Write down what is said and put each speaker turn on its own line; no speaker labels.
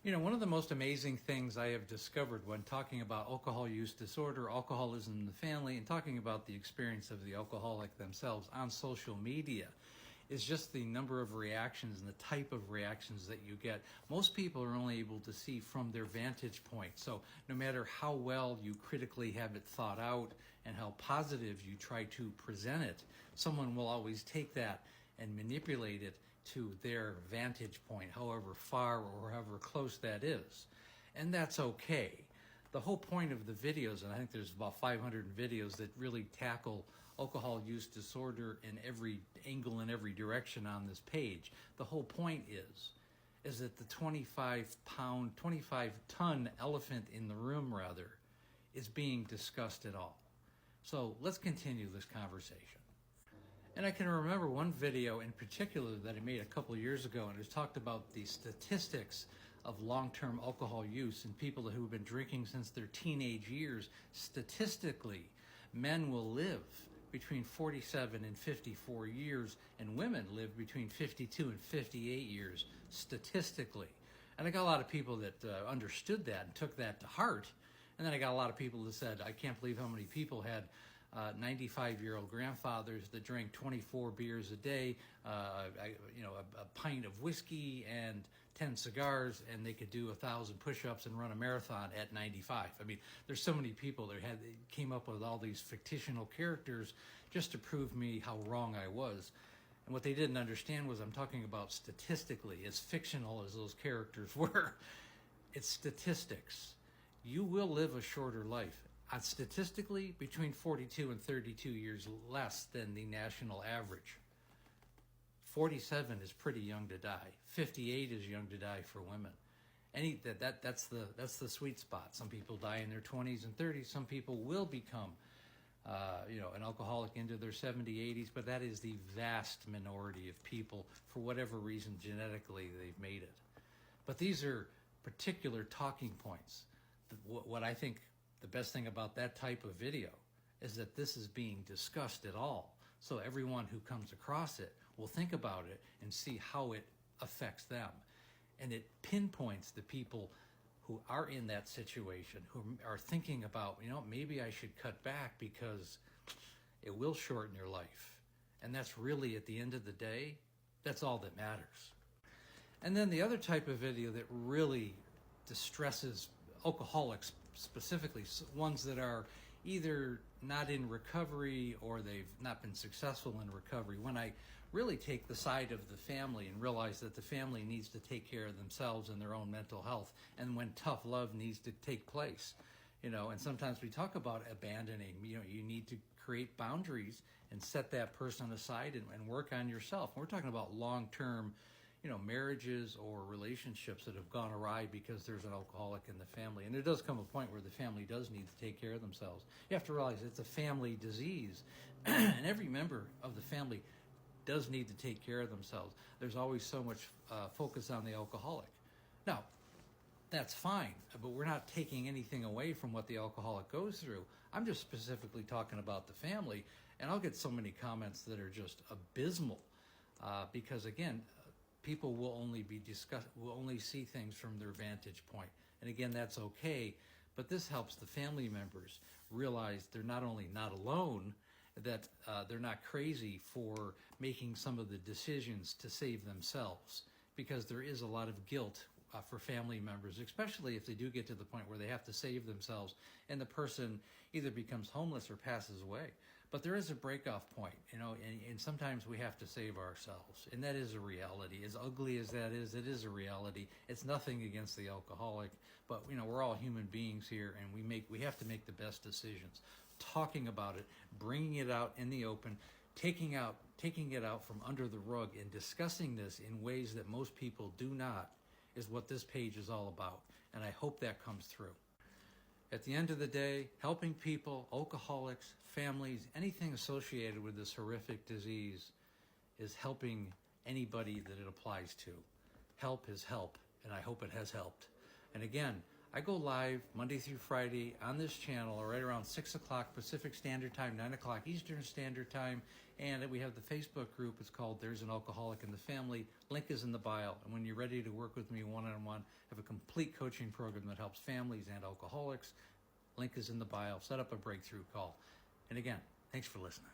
You know, one of the most amazing things I have discovered when talking about alcohol use disorder, alcoholism in the family, and talking about the experience of the alcoholic themselves on social media is just the number of reactions and the type of reactions that you get. Most people are only able to see from their vantage point. So no matter how well you critically have it thought out and how positive you try to present it, someone will always take that and manipulate it to their vantage point, however far or however close that is. And that's okay. The whole point of the videos, and I think there's about 500 videos that really tackle alcohol use disorder in every angle and every direction on this page. The whole point is that the 25-ton elephant in the room, rather, is being discussed at all. So let's continue this conversation. And I can remember one video in particular that I made a couple of years ago, and it was talked about the statistics of long-term alcohol use in people who have been drinking since their teenage years. Statistically, men will live between 47 and 54 years, and women live between 52 and 58 years, statistically. And I got a lot of people that understood that and took that to heart. And then I got a lot of people that said, I can't believe how many people had 95-year-old grandfathers that drank 24 beers a day, a pint of whiskey and 10 cigars, and they could do 1,000 push-ups and run a marathon at 95. I mean, there's so many people that came up with all these fictional characters just to prove me how wrong I was. And what they didn't understand was I'm talking about statistically, as fictional as those characters were. It's statistics. You will live a shorter life. Statistically, between 42 and 32 years less than the national average. 47 is pretty young to die. 58 is young to die for women. That's the sweet spot. Some people die in their 20s and 30s. Some people will become an alcoholic into their 70s, 80s, but that is the vast minority of people. For whatever reason, genetically, they've made it. But these are particular talking points. What I think the best thing about that type of video is that this is being discussed at all. So everyone who comes across it will think about it and see how it affects them. And it pinpoints the people who are in that situation, who are thinking about, maybe I should cut back because it will shorten your life. And that's really, at the end of the day, that's all that matters. And then the other type of video that really distresses alcoholics, specifically ones that are either not in recovery or they've not been successful in recovery, when I really take the side of the family and realize that the family needs to take care of themselves and their own mental health, and when tough love needs to take place. And sometimes we talk about abandoning. You need to create boundaries and set that person aside and work on yourself. We're talking about long-term marriages or relationships that have gone awry because there's an alcoholic in the family. And there does come a point where the family does need to take care of themselves. You have to realize it's a family disease, and every member of the family does need to take care of themselves. There's always so much focus on the alcoholic. Now, that's fine, but we're not taking anything away from what the alcoholic goes through. I'm just specifically talking about the family, and I'll get so many comments that are just abysmal because, again, people will only see things from their vantage point. And again, that's okay, but this helps the family members realize they're not only not alone, that they're not crazy for making some of the decisions to save themselves, because there is a lot of guilt for family members, especially if they do get to the point where they have to save themselves and the person either becomes homeless or passes away. But there is a break-off point, and sometimes we have to save ourselves, and that is a reality. As ugly as that is, it is a reality. It's nothing against the alcoholic, but we're all human beings here, and we have to make the best decisions. Talking about it, bringing it out in the open, taking it out from under the rug, and discussing this in ways that most people do not, is what this page is all about, and I hope that comes through. At the end of the day, helping people, alcoholics, families, anything associated with this horrific disease is helping anybody that it applies to. Help is help, and I hope it has helped. And again, I go live Monday through Friday on this channel right around 6 o'clock Pacific Standard Time, 9 o'clock Eastern Standard Time. And we have the Facebook group. It's called There's an Alcoholic in the Family. Link is in the bio. And when you're ready to work with me one-on-one, I have a complete coaching program that helps families and alcoholics. Link is in the bio. Set up a breakthrough call. And again, thanks for listening.